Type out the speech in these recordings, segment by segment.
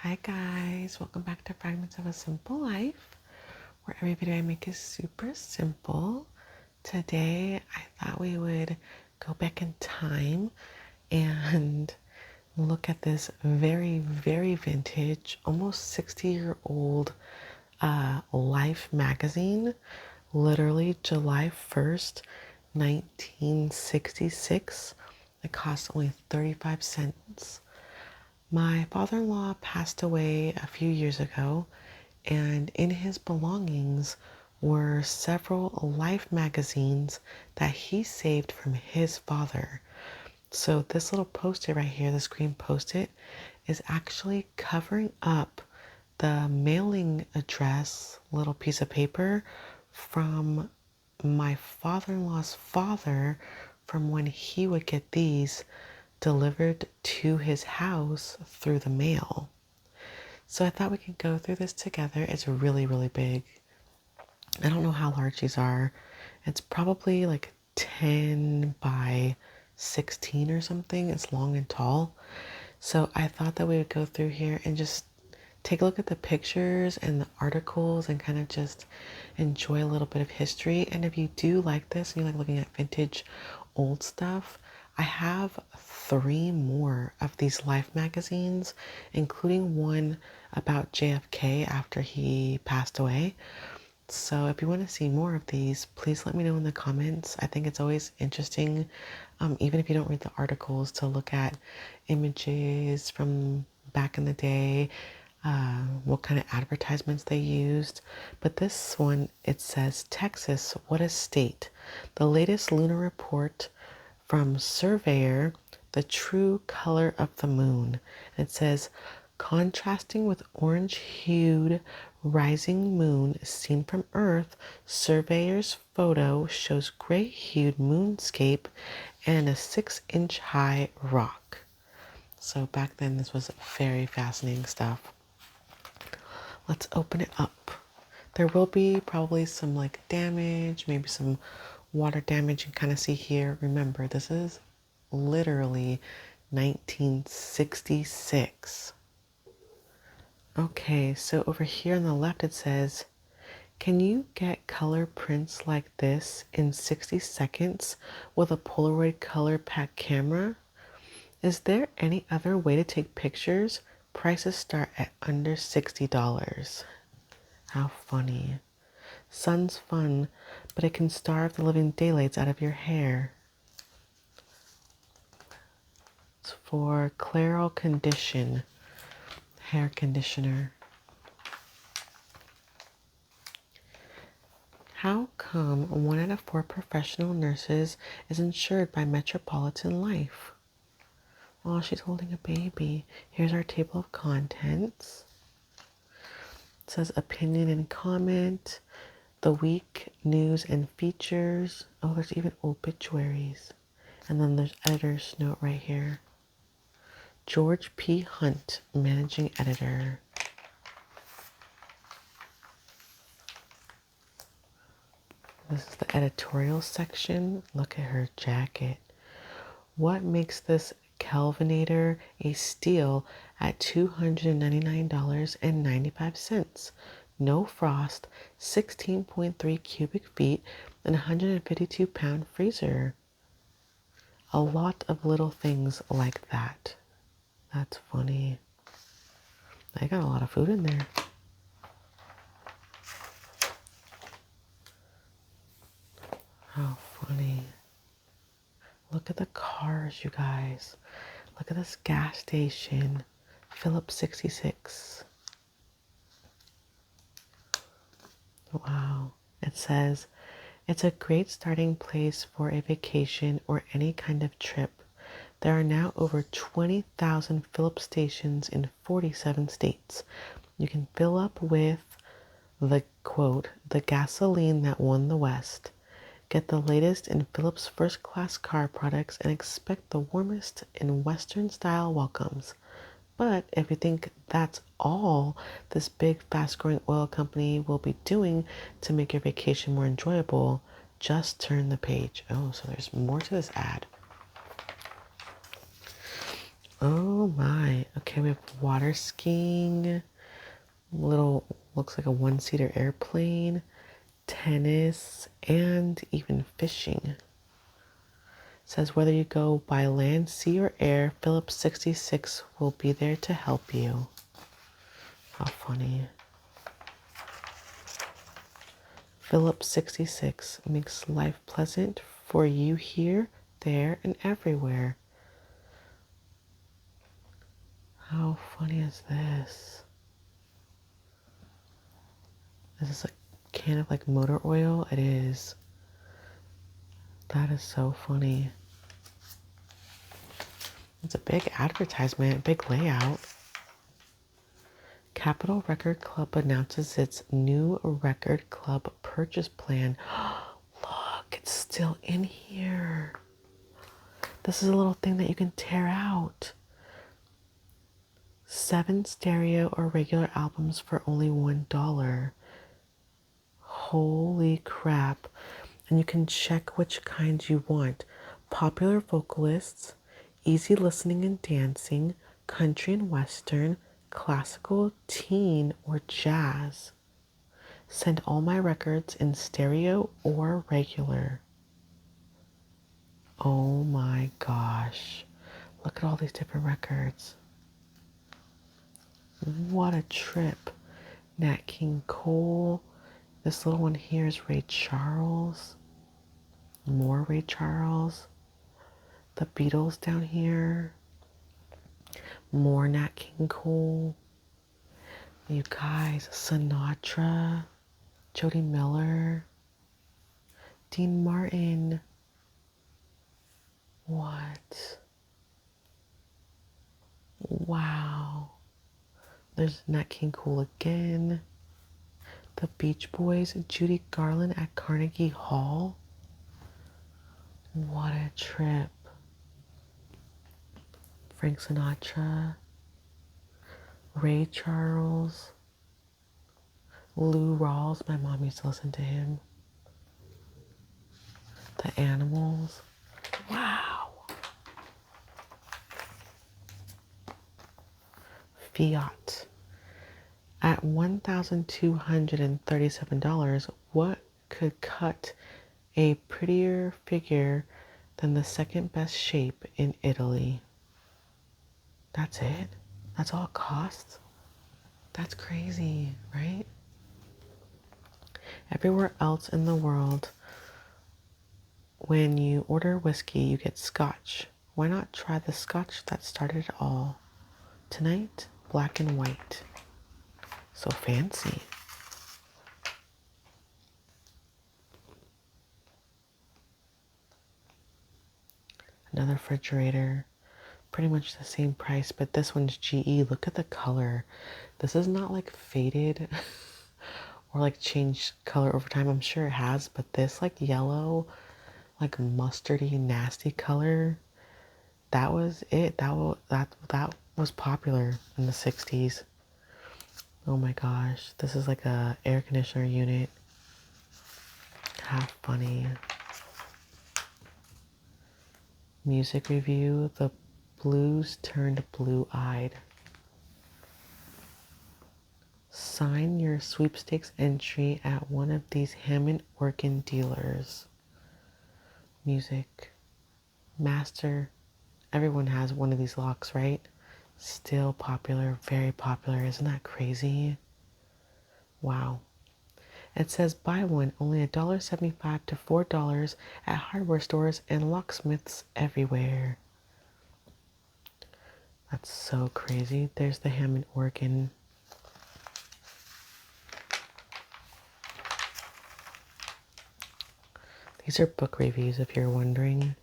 Hi guys, welcome back to Fragments of a Simple Life, where every video I make is super simple. Today I thought we would go back in time and look at this very vintage, almost 60-year-old Life magazine, literally July 1st, 1966. It cost only 35 cents. My father-in-law passed away a few years ago, and in his belongings were several Life magazines that he saved from his father. So this little post-it right here, the screen post-it, is actually covering up the mailing address, little piece of paper from my father-in-law's father from when he would get these delivered to his house through the mail. So I thought we could go through this together. It's really big. I don't know how large these are. It's probably like 10 by 16 or something. It's long and tall. So I thought that we would go through here and just take a look at the pictures and the articles and kind of just enjoy a little bit of history. And if you do like this and you like looking at vintage old stuff, I have 3 more of these Life magazines, including one about JFK after he passed away. So if you want to see more of these, please let me know in the comments. I think it's always interesting, even if you don't read the articles, to look at images from back in the day, what kind of advertisements they used. But this one, it says, Texas, what a state. The latest lunar report from Surveyor, the true color of the moon. It says, contrasting with orange-hued rising moon seen from Earth, Surveyor's photo shows gray-hued moonscape and a 6-inch high rock. So back then, this was very fascinating stuff. Let's open it up. There will be probably some like damage, maybe some water damage. You can kind of see here. Remember, this is literally 1966. Okay, so over here on the left it says, can you get color prints like this in 60 seconds with a Polaroid color pack camera? Is there any other way to take pictures? Prices start at under $60. How funny. Sun's fun, but it can starve the living daylights out of your hair. It's for Clairol Condition hair conditioner. How come 1 out of 4 professional nurses is insured by Metropolitan Life? Oh, she's holding a baby. Here's our table of contents. It says opinion and comment, the week, news and features. Oh, there's even obituaries. And then there's editor's note right here. George P. Hunt, managing editor. This is the editorial section. Look at her jacket. What makes this Kelvinator a steal at $299.95? No frost, 16.3 cubic feet, and 152-pound freezer. A lot of little things like that. That's funny. They got a lot of food in there. How funny. Look at the cars, you guys. Look at this gas station. Phillips 66. Wow. It says, it's a great starting place for a vacation or any kind of trip. There are now over 20,000 Phillips stations in 47 states. You can fill up with the, quote, the gasoline that won the West. Get the latest in Phillips first-class car products and expect the warmest in Western-style welcomes. But if you think that's all this big, fast-growing oil company will be doing to make your vacation more enjoyable, just turn the page. Oh, so there's more to this ad. Oh my. Okay, we have water skiing, little, looks like a one-seater airplane, tennis, and even fishing. It says whether you go by land, sea, or air, Phillips 66 will be there to help you. How funny. Phillips 66 makes life pleasant for you here, there, and everywhere. How funny is this? Is this a can of like motor oil? It is. That is so funny. It's a big advertisement, big layout. Capitol Record Club announces its new record club purchase plan. Look, it's still in here. This is a little thing that you can tear out. 7 stereo or regular albums for only $1. Holy crap. And you can check which kinds you want. Popular vocalists, easy listening and dancing, country and western, classical, teen, or jazz. Send all my records in stereo or regular. Oh my gosh. Look at all these different records. What a trip. Nat King Cole. This little one here is Ray Charles. More Ray Charles. The Beatles down here. More Nat King Cole. You guys, Sinatra, Jody Miller, Dean Martin. What? Wow. There's Nat King Cole again. The Beach Boys, Judy Garland at Carnegie Hall. What a trip. Frank Sinatra, Ray Charles, Lou Rawls. My mom used to listen to him. The Animals. Wow. Fiat. At $1,237, what could cut a prettier figure than the second best shape in Italy? That's it? That's all it costs? That's crazy, right? Everywhere else in the world, when you order whiskey, you get scotch. Why not try the scotch that started it all? Tonight, black and white. So fancy. Another refrigerator. Pretty much the same price, but this one's GE. Look at the color. This is not like faded or like changed color over time. I'm sure it has, but this like yellow, like mustardy, nasty color, that was it. That was popular in the 60s. Oh my gosh. This is like a air conditioner unit. How funny. Music review. The Blues turned blue-eyed. Sign your sweepstakes entry at one of these Hammond organ dealers. Music. Master. Everyone has one of these locks, right? Still popular, very popular. Isn't that crazy? Wow. It says buy one, only $1.75 to $4 at hardware stores and locksmiths everywhere. That's so crazy. There's the Hammond organ. These are book reviews if you're wondering.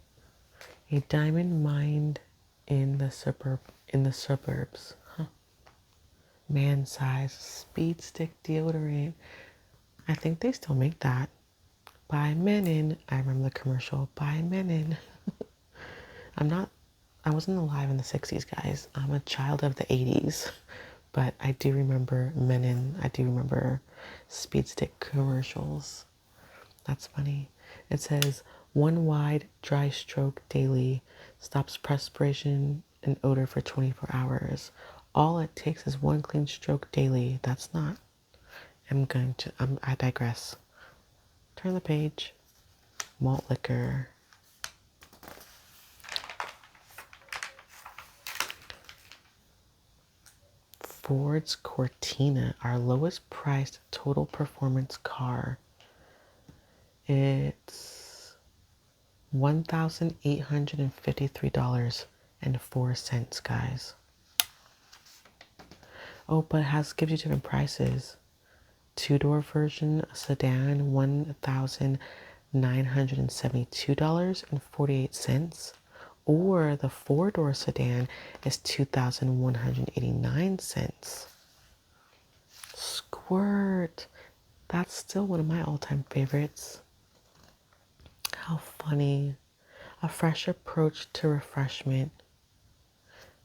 A diamond mined in the suburbs. Huh. Man size speed stick deodorant. I think they still make that. By Menon. I remember the commercial. By Menon. I wasn't alive in the 60s, guys. I'm a child of the 80s. But I do remember Menon. I do remember speed stick commercials. That's funny. It says one wide dry stroke daily stops perspiration an odor for 24 hours. All it takes is one clean stroke daily. That's not. I digress. Turn the page. Malt liquor. Ford's Cortina, our lowest priced total performance car. It's $1,853.04, guys. Oh, but gives you different prices. Two-door version sedan, $1,972.48. Or the four-door sedan is $2,189. Squirt. That's still one of my all-time favorites. How funny. A fresh approach to refreshment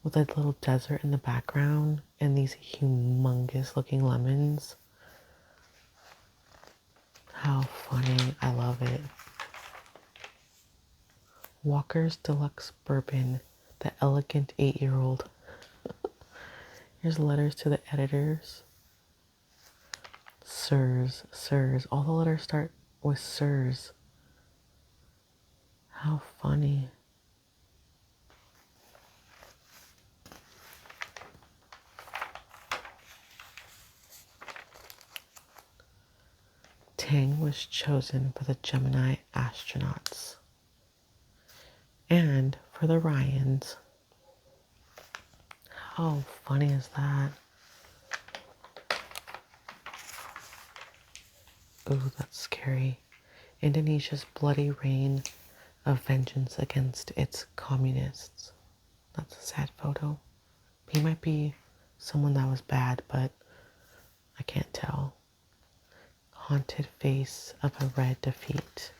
with a little desert in the background and these humongous looking lemons. How funny. I love it. Walker's Deluxe Bourbon, the elegant 8-year-old. Here's letters to the editors. Sirs, sirs. All the letters start with sirs. How funny. Tang was chosen for the Gemini astronauts and for the Ryans. How funny is that? Ooh, that's scary. Indonesia's bloody reign of vengeance against its communists. That's a sad photo. He might be someone that was bad, but I can't tell. Haunted face of a red defeat.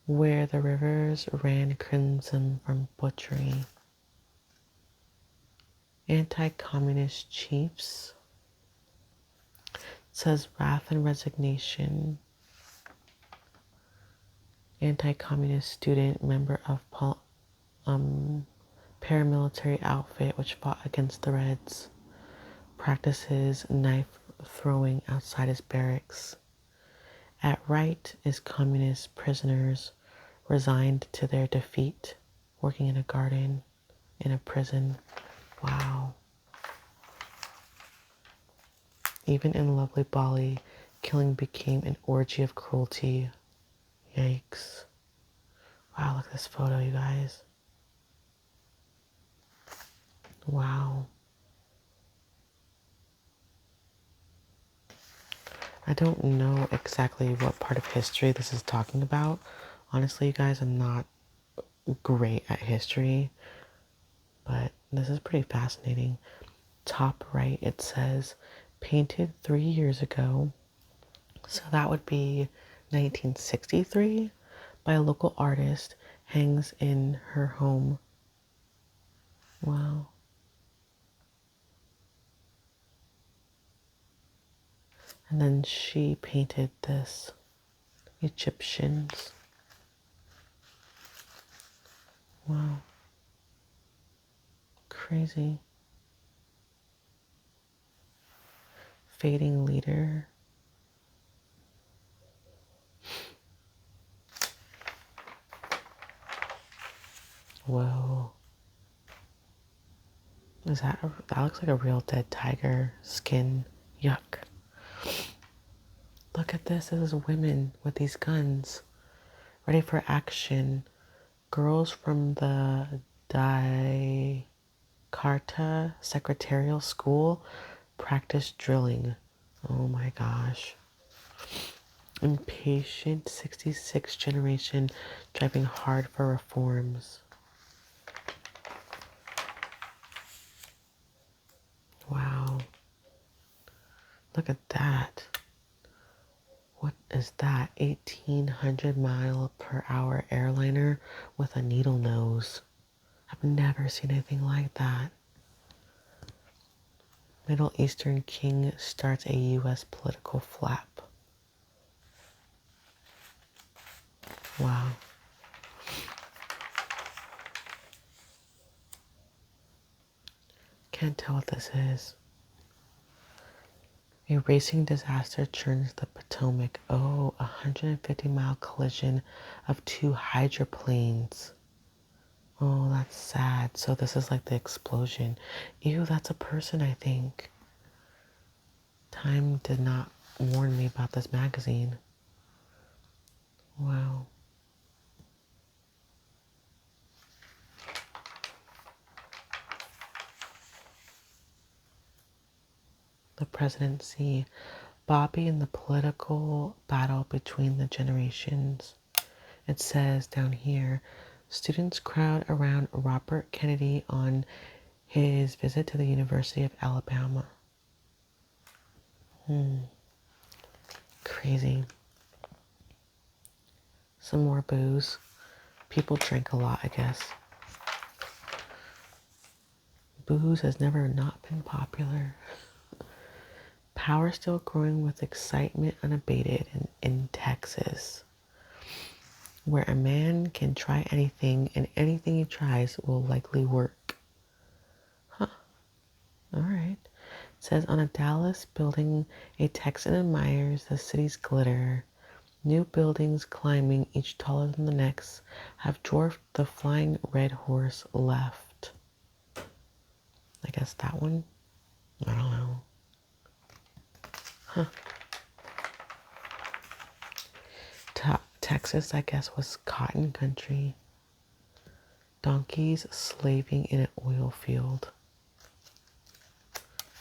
Where the rivers ran crimson from butchery. Anti-communist chiefs. It says wrath and resignation. Anti-communist student, member of paramilitary outfit which fought against the Reds, practices knife throwing outside his barracks. At right is communist prisoners resigned to their defeat, working in a garden, in a prison. Wow. Even in lovely Bali, killing became an orgy of cruelty. Yikes. Wow, look at this photo, you guys. Wow. I don't know exactly what part of history this is talking about. Honestly, you guys, I'm not great at history, but this is pretty fascinating. Top right, it says, painted 3 years ago. So that would be 1963 by a local artist, hangs in her home. Wow. And then she painted this, Egyptians. Wow. Crazy. Fading leader. Whoa. That looks like a real dead tiger skin. Yuck. Look at this. This is women with these guns. Ready for action. Girls from the Carta Secretarial School practice drilling. Oh my gosh. Impatient 66 generation driving hard for reforms. Wow. Look at that. What is that? 1,800 mile per hour airliner with a needle nose. I've never seen anything like that. Middle Eastern king starts a U.S. political flap. Wow. Can't tell what this is. A racing disaster churns the Potomac. Oh, a 150-mile collision of two hydroplanes. Oh, that's sad. So this is like the explosion. Ew, that's a person, I think. Time did not warn me about this magazine. Wow. The presidency. Bobby in the political battle between the generations. It says down here, students crowd around Robert Kennedy on his visit to the University of Alabama. Crazy. Some more booze. People drink a lot, I guess. Booze has never not been popular. Power still growing with excitement unabated in Texas, where a man can try anything and anything he tries will likely work. Huh. All right. It says on a Dallas building, a Texan admires the city's glitter. New buildings climbing, each taller than the next, have dwarfed the flying red horse left. I guess that one? I don't know. Huh. Texas, I guess, was cotton country. Donkeys slaving in an oil field.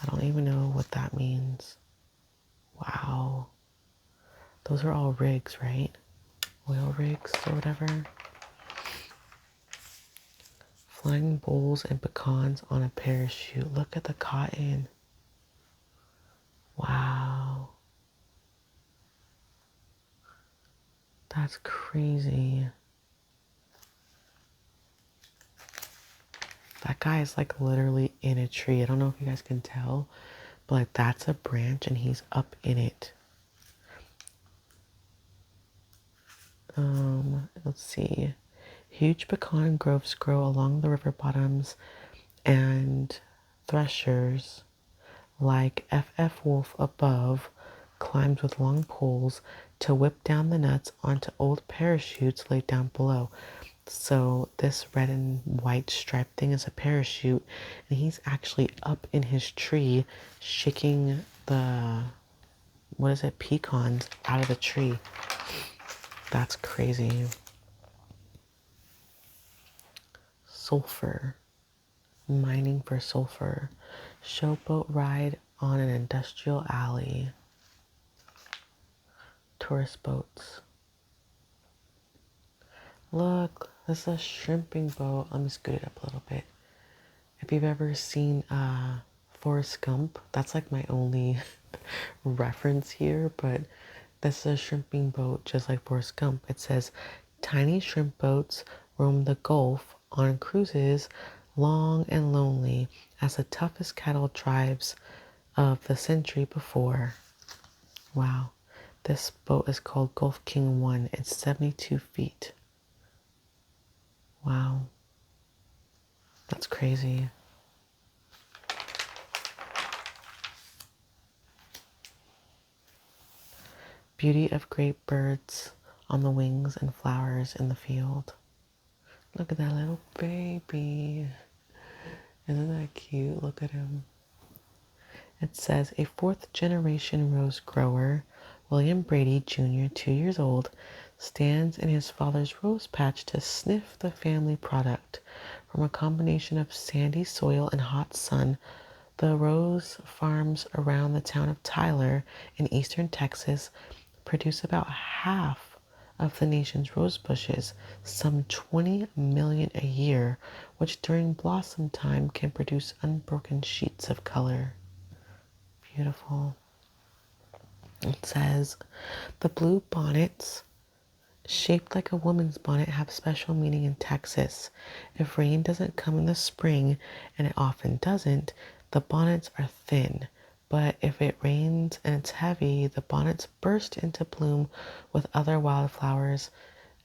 I don't even know what that means. Wow. Those are all rigs, right? Oil rigs or whatever. Flying bowls and pecans on a parachute. Look at the cotton. Wow. That's crazy. That guy is like literally in a tree. I don't know if you guys can tell, but like that's a branch and he's up in it. Let's see. Huge pecan groves grow along the river bottoms, and threshers like F.F. Wolf above climbs with long poles to whip down the nuts onto old parachutes laid down below. So this red and white striped thing is a parachute, and he's actually up in his tree shaking the, what is it, pecans out of the tree. That's crazy. Sulfur. Mining for sulfur. Showboat ride on an industrial alley. Tourist boats. Look, this is a shrimping boat. Let me scoot it up a little bit. If you've ever seen Forrest Gump, that's like my only reference here, but this is a shrimping boat just like Forrest Gump. It says, tiny shrimp boats roam the Gulf on cruises long and lonely as the toughest cattle tribes of the century before. Wow. This boat is called Gulf King 1. It's 72 feet. Wow. That's crazy. Beauty of great birds on the wings and flowers in the field. Look at that little baby. Isn't that cute? Look at him. It says a fourth generation rose grower, William Brady Jr., 2 years old, stands in his father's rose patch to sniff the family product. From a combination of sandy soil and hot sun, the rose farms around the town of Tyler in eastern Texas produce about half of the nation's rose bushes, some 20 million a year, which during blossom time can produce unbroken sheets of color. Beautiful. It says, the blue bonnets, shaped like a woman's bonnet, have special meaning in Texas. If rain doesn't come in the spring, and it often doesn't, the bonnets are thin. But if it rains and it's heavy, the bonnets burst into bloom with other wildflowers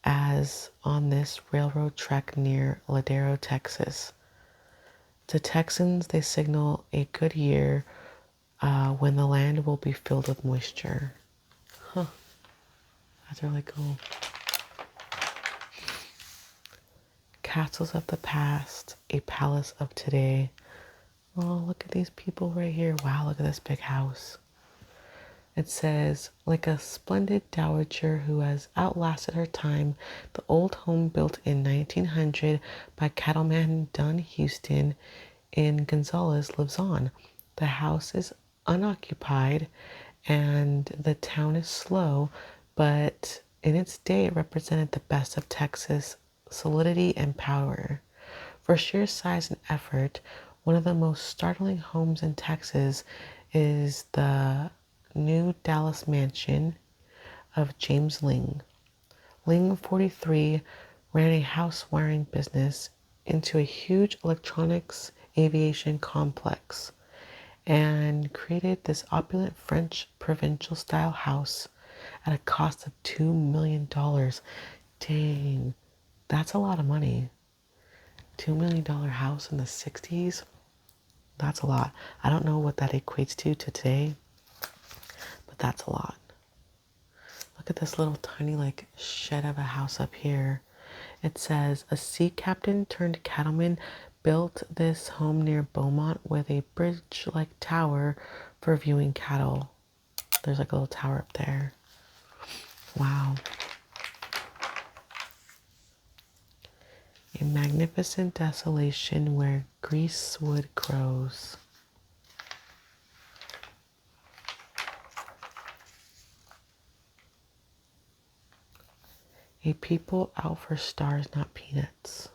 as on this railroad trek near Ladero, Texas. To Texans, they signal a good year when the land will be filled with moisture. Huh, that's really cool. Castles of the past, a palace of today. Oh, look at these people right here. Wow, look at this big house. It says, like a splendid dowager who has outlasted her time, the old home built in 1900 by cattleman Dunn Houston in Gonzales lives on. The house is unoccupied and the town is slow, but in its day it represented the best of Texas solidity and power. For sheer size and effort, one of the most startling homes in Texas is the new Dallas mansion of James Ling. Ling, 43, ran a house wiring business into a huge electronics aviation complex and created this opulent French provincial style house at a cost of $2 million. Dang, that's a lot of money. $2 million house in the 60s? That's a lot. I don't know what that equates to today, but that's a lot. Look at this little tiny like shed of a house up here. It says a sea captain turned cattleman built this home near Beaumont with a bridge-like tower for viewing cattle. There's like a little tower up there. Wow. A magnificent desolation where greasewood grows. A people out for stars, not peanuts.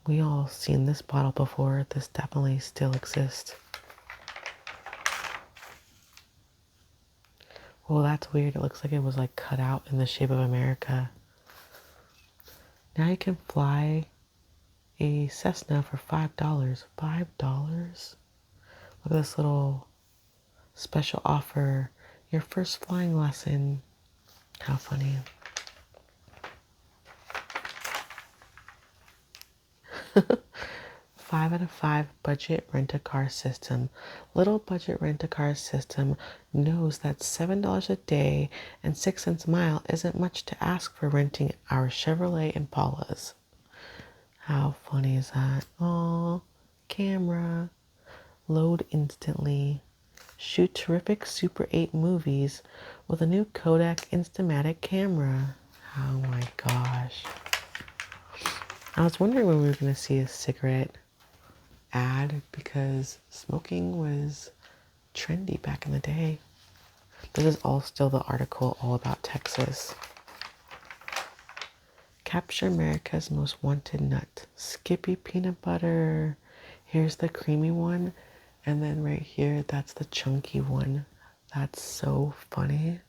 We all seen this bottle before. This definitely still exists. Well, that's weird. It looks like it was like cut out in the shape of America. Now you can fly a Cessna for $5. $5? Look at this little special offer. Your first flying lesson. How funny. Five out of five budget rent-a-car system. Little budget rent-a-car system knows that $7 a day and 6 cents a mile isn't much to ask for renting our Chevrolet Impalas. How funny is that? Aw, camera. Load instantly. Shoot terrific Super 8 movies with a new Kodak Instamatic camera. Oh my gosh. I was wondering when we were going to see a cigarette ad because smoking was trendy back in the day. This is all still the article all about Texas. Capture America's most wanted nut. Skippy peanut butter. Here's the creamy one. And then right here, that's the chunky one. That's so funny.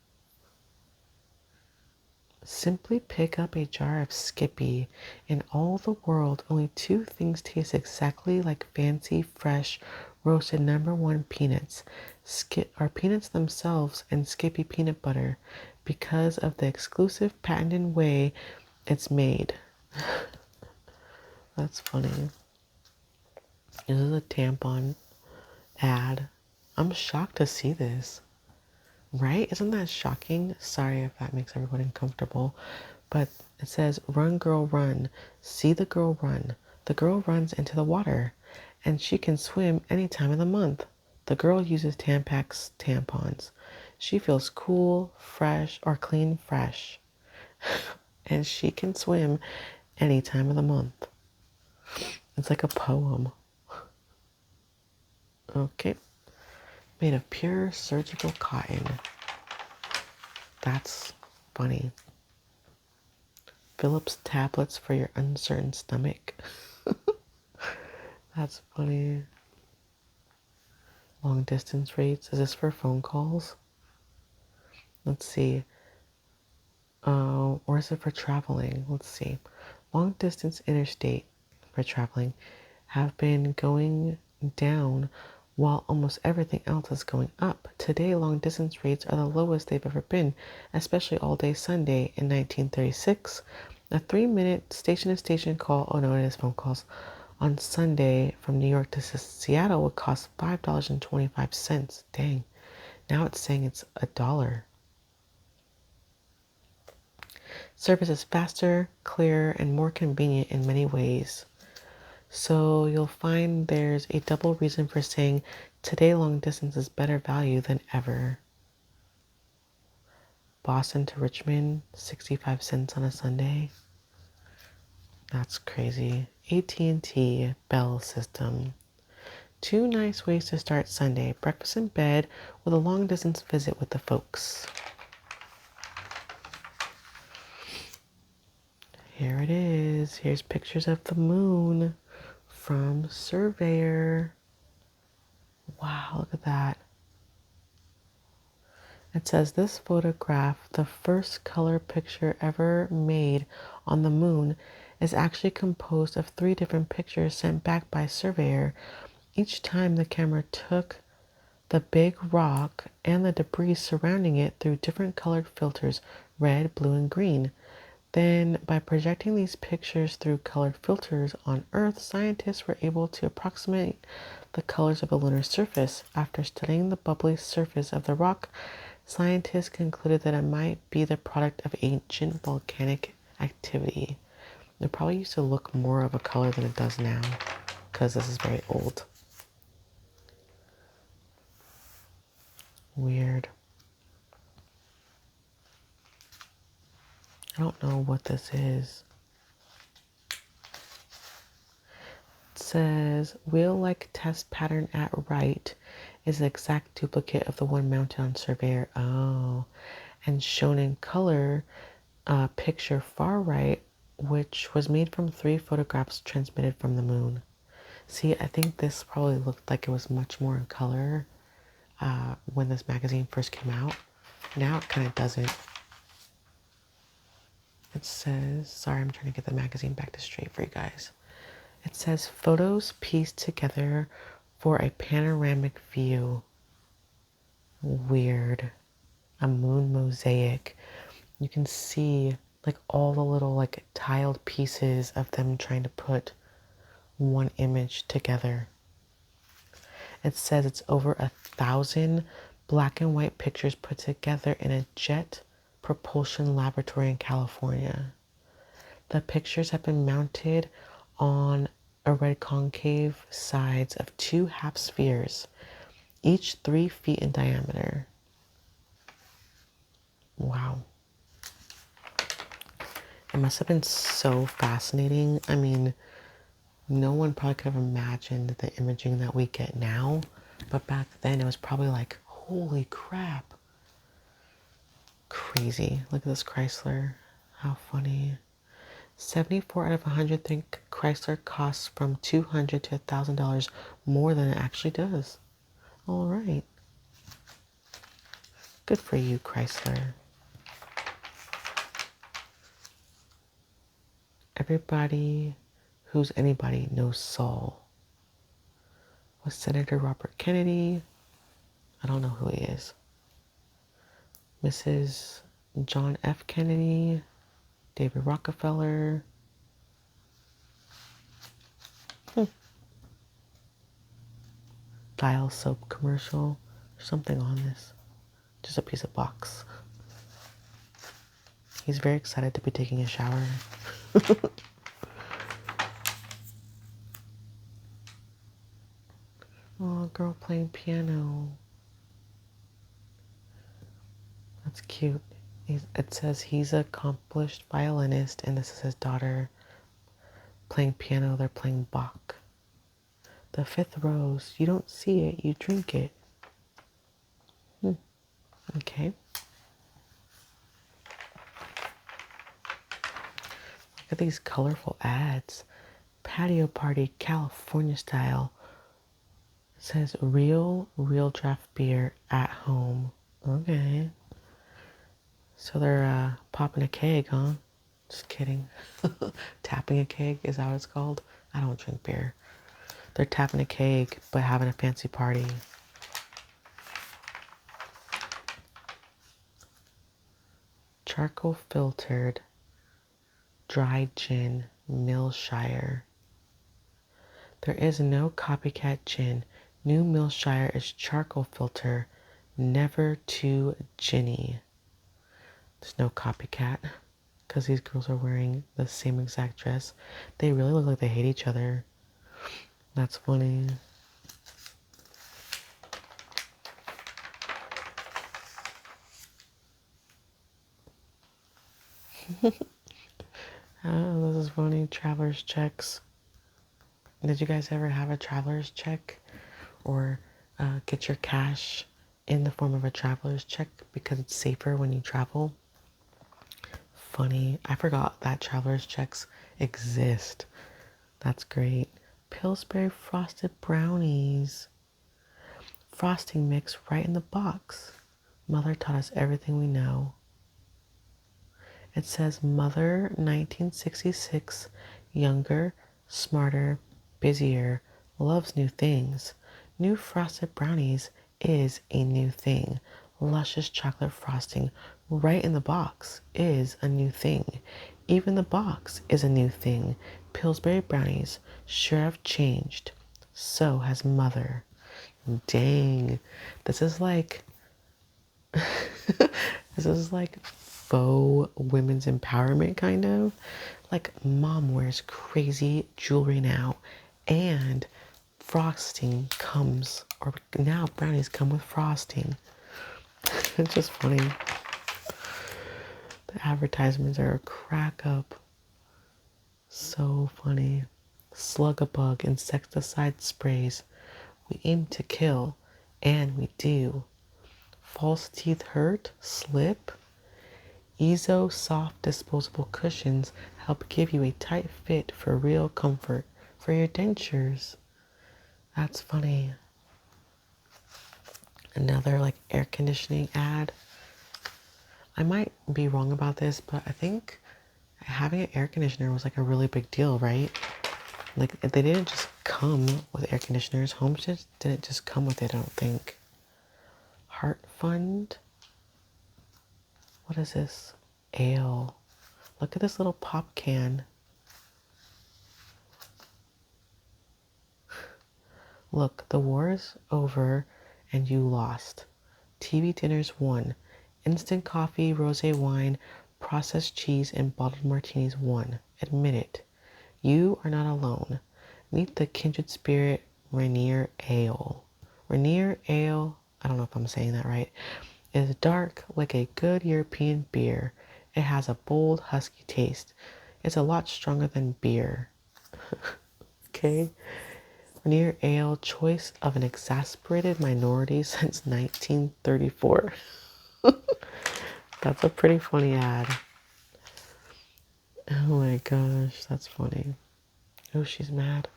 Simply pick up a jar of Skippy. In all the world, only two things taste exactly like fancy, fresh, roasted #1 peanuts. Peanuts themselves and Skippy peanut butter because of the exclusive patented way it's made. That's funny. This is a tampon ad. I'm shocked to see this. Right? Isn't that shocking? Sorry if that makes everyone uncomfortable. But it says, run, girl, run. See the girl run. The girl runs into the water. And she can swim any time of the month. The girl uses Tampax tampons. She feels cool, fresh, or clean fresh. And she can swim any time of the month. It's like a poem. Okay. Made of pure surgical cotton. That's funny. Phillips tablets for your uncertain stomach. That's funny. Long distance rates. Is this for phone calls? Let's see. Or is it for traveling? Let's see. Long distance interstate for traveling have been going down while almost everything else is going up. Today, long distance rates are the lowest they've ever been, especially all day Sunday. In 1936, a 3-minute station to station call, oh no, it is phone calls, on Sunday from New York to Seattle would cost $5.25. Dang. Now it's saying it's $1. Service is faster, clearer, and more convenient in many ways. So you'll find there's a double reason for saying today long distance is better value than ever. Boston to Richmond, 65 cents on a Sunday. That's crazy. AT&T Bell System. 2 nice ways to start Sunday. Breakfast in bed with a long distance visit with the folks. Here it is. Here's pictures of the moon from Surveyor. Wow, look at that. It says this photograph, the first color picture ever made on the moon, is actually composed of 3 different pictures sent back by Surveyor. Each time the camera took the big rock and the debris surrounding it through different colored filters, red, blue, and green. Then, by projecting these pictures through colored filters on Earth, scientists were able to approximate the colors of a lunar surface. After studying the bubbly surface of the rock, scientists concluded that it might be the product of ancient volcanic activity. It probably used to look more of a color than it does now, because this is very old. Weird. I don't know what this is. It says, wheel-like test pattern at right is the exact duplicate of the one mounted on Surveyor. Oh, and shown in color, picture far right, which was made from 3 photographs transmitted from the moon. See, I think this probably looked like it was much more in color when this magazine first came out. Now it kind of doesn't. It says, sorry, I'm trying to get the magazine back to straight for you guys. It says photos pieced together for a panoramic view. Weird. A moon mosaic. You can see like all the little like tiled pieces of them trying to put one image together. It says it's over 1,000 black and white pictures put together in a jet propulsion laboratory in California. The pictures have been mounted on a red concave sides of 2 half spheres, each 3 feet in diameter. Wow. It must have been so fascinating. I mean, no one probably could have imagined the imaging that we get now, but back then it was probably like, holy crap. Crazy. Look at this Chrysler. How funny. 74 out of 100 think Chrysler costs from $200 to $1,000 more than it actually does. All right. Good for you, Chrysler. Everybody who's anybody knows Saul. Was Senator Robert Kennedy? I don't know who he is. Mrs. John F. Kennedy, David Rockefeller. Dial soap commercial. There's something on this. Just a piece of box. He's very excited to be taking a shower. Oh, a girl playing piano. That's cute. It says he's an accomplished violinist, and this is his daughter playing piano. They're playing Bach. The 5th rose. You don't see it, you drink it. Okay. Look at these colorful ads. Patio party, California style. It says real draft beer at home. Okay. So they're popping a keg, huh? Just kidding. Tapping a keg, is that what it's called? I don't drink beer. They're tapping a cake, but having a fancy party. Charcoal filtered dried gin, Millshire. There is no copycat gin. New Millshire is charcoal filter, never too ginny. There's no copycat because these girls are wearing the same exact dress. They really look like they hate each other. That's funny. Oh, this is funny. Traveler's checks. Did you guys ever have a traveler's check or get your cash in the form of a traveler's check because it's safer when you travel? Funny. I forgot that traveler's checks exist. That's great. Pillsbury frosted brownies. Frosting mix right in the box. Mother taught us everything we know. It says Mother 1966, younger, smarter, busier, loves new things. New frosted brownies is a new thing. Luscious chocolate frosting right in the box is a new thing. Even the box is a new thing. Pillsbury brownies sure have changed. So has Mother. Dang. This is like this is like faux women's empowerment, kind of. Like, mom wears crazy jewelry now, and frosting comes, or now brownies come with frosting. It's just funny. The advertisements are a crack up. So funny. Slug-a-bug insecticide sprays. We aim to kill, and we do. False teeth hurt? Slip? Ezo soft disposable cushions help give you a tight fit for real comfort for your dentures. That's funny. Another like air conditioning ad. I might be wrong about this, but I think having an air conditioner was like a really big deal, right? Like they didn't just come with air conditioners. Homes just didn't just come with it, I don't think. Heart Fund. What is this? Ale. Look at this little pop can. Look, the war is over and you lost. TV dinners won. Instant coffee, rosé wine, processed cheese, and bottled martinis won. Admit it. You are not alone. Meet the kindred spirit Rainier Ale. Rainier Ale, I don't know if I'm saying that right, is dark like a good European beer. It has a bold, husky taste. It's a lot stronger than beer. Okay? Rainier Ale, choice of an exasperated minority since 1934. That's a pretty funny ad. Oh my gosh, that's funny. Oh, she's mad.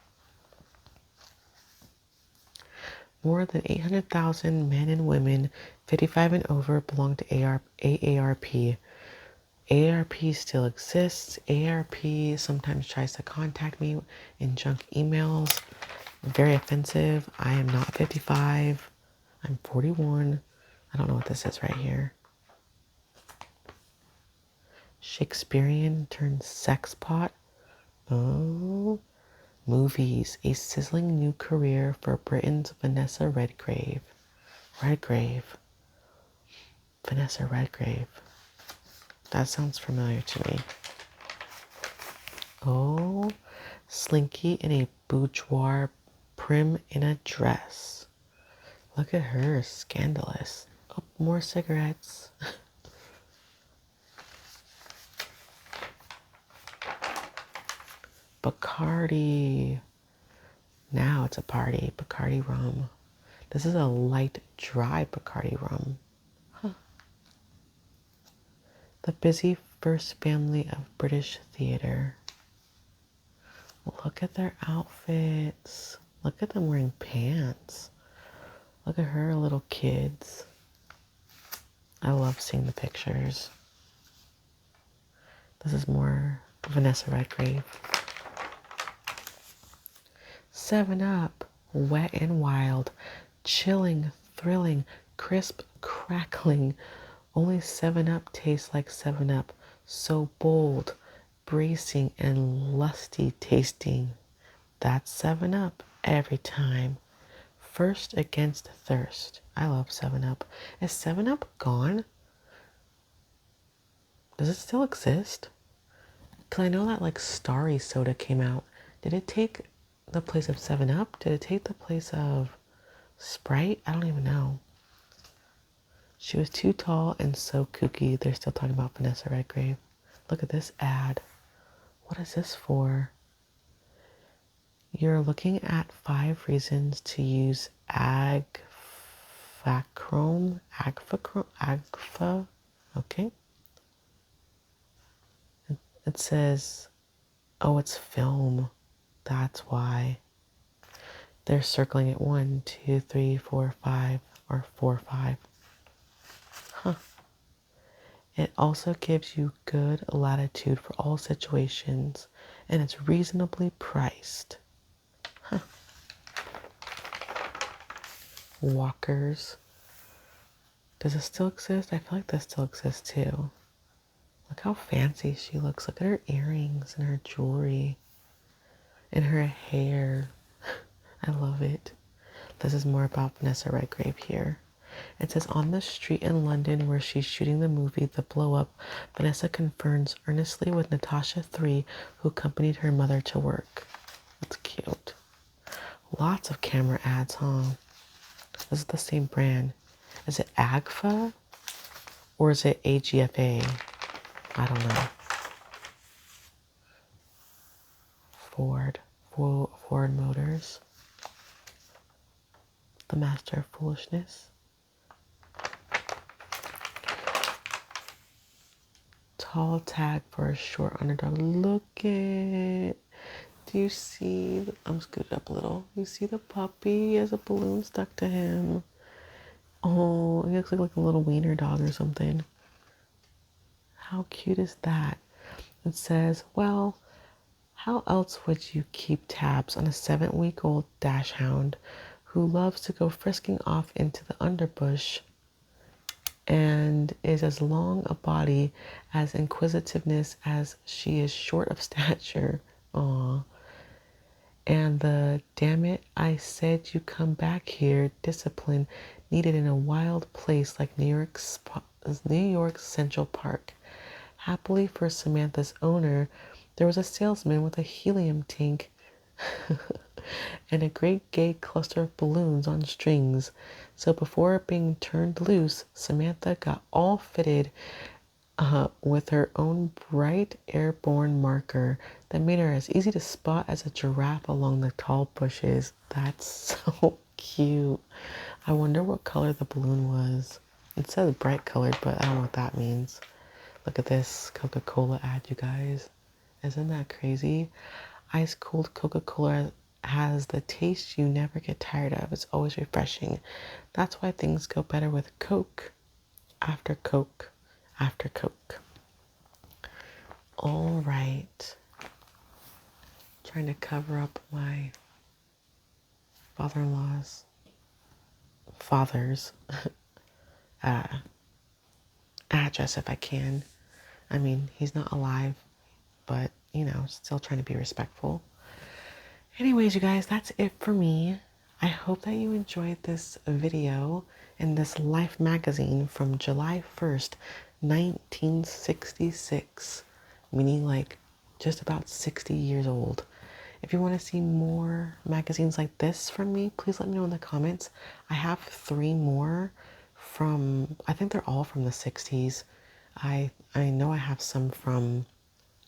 More than 800,000 men and women 55 and over belong to AARP. AARP still exists. AARP sometimes tries to contact me in junk emails. Very offensive. I am not 55. I'm 41. I don't know what this is right here. Shakespearean turned sex pot. Oh. Movies. A sizzling new career for Britain's Vanessa Redgrave. Vanessa Redgrave. That sounds familiar to me. Oh. Slinky in a boudoir, prim in a dress. Look at her, scandalous. Oh, more cigarettes. Bacardi. Now it's a party. Bacardi rum. This is a light, dry Bacardi rum. Huh. The busy first family of British theatre. Look at their outfits. Look at them wearing pants. Look at her little kids. I love seeing the pictures. This is more Vanessa Redgrave. 7 Up, wet and wild, chilling, thrilling, crisp, crackling. Only 7 Up tastes like 7 Up, so bold, bracing, and lusty tasting. That's 7 Up every time. First against thirst. I love 7 Up. Is 7 Up gone? Does it still exist? Because I know that like Starry Soda came out. Did it take the place of 7 Up? Did it take the place of Sprite? I don't even know. She was too tall and so kooky. They're still talking about Vanessa Redgrave. Look at this ad. What is this for? You're looking at 5 reasons to use agfachrome. Agfa. Okay. It says, oh, it's film. That's why. They're circling it 1, 2, 3, 4, 5, or 4, 5. Huh. It also gives you good latitude for all situations, and it's reasonably priced. Huh. Walkers. Does it still exist? I feel like this still exists too. Look how fancy she looks. Look at her earrings and her jewelry and her hair. I love it. This is more about Vanessa Redgrave here. It says, on the street in London where she's shooting the movie The Blow Up, Vanessa confirms earnestly with Natasha 3, who accompanied her mother to work. That's cute. Lots of camera ads, huh? This is the same brand. Is it Agfa or is it AGFA? I don't know. Ford Motors. The Master of Foolishness. Tall tag for a short underdog. Look it. Do you see? I'm scooted up a little. You see the puppy? He has a balloon stuck to him. Oh, he looks like a little wiener dog or something. How cute is that? It says, well, how else would you keep tabs on a 7-week-old dachshund who loves to go frisking off into the underbush and is as long a body as inquisitiveness as she is short of stature? Aw. And the damn it, I said you come back here discipline needed in a wild place like New York's Central Park. Happily for Samantha's owner, there was a salesman with a helium tank and a great gay cluster of balloons on strings. So before being turned loose, Samantha got all fitted with her own bright airborne marker that made her as easy to spot as a giraffe along the tall bushes. That's so cute. I wonder what color the balloon was. It says bright colored, but I don't know what that means. Look at this Coca-Cola ad, you guys. Isn't that crazy? Ice cold Coca-Cola has the taste you never get tired of. It's always refreshing. That's why things go better with Coke after Coke after Coke. All right. Trying to cover up my father's address if I can. I mean, he's not alive, but, you know, still trying to be respectful. Anyways, you guys, that's it for me. I hope that you enjoyed this video in this Life magazine from July 1st, 1966, meaning like just about 60 years old. If you want to see more magazines like this from me, please let me know in the comments. I have 3 more from, I think they're all from the 60s. I know I have some from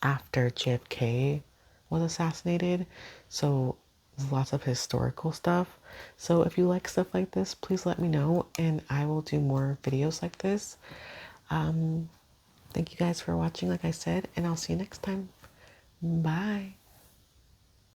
after JFK was assassinated, so there's lots of historical stuff. So if you like stuff like this, please let me know and I will do more videos like this. Thank you guys for watching, like I said, and I'll see you next time. Bye.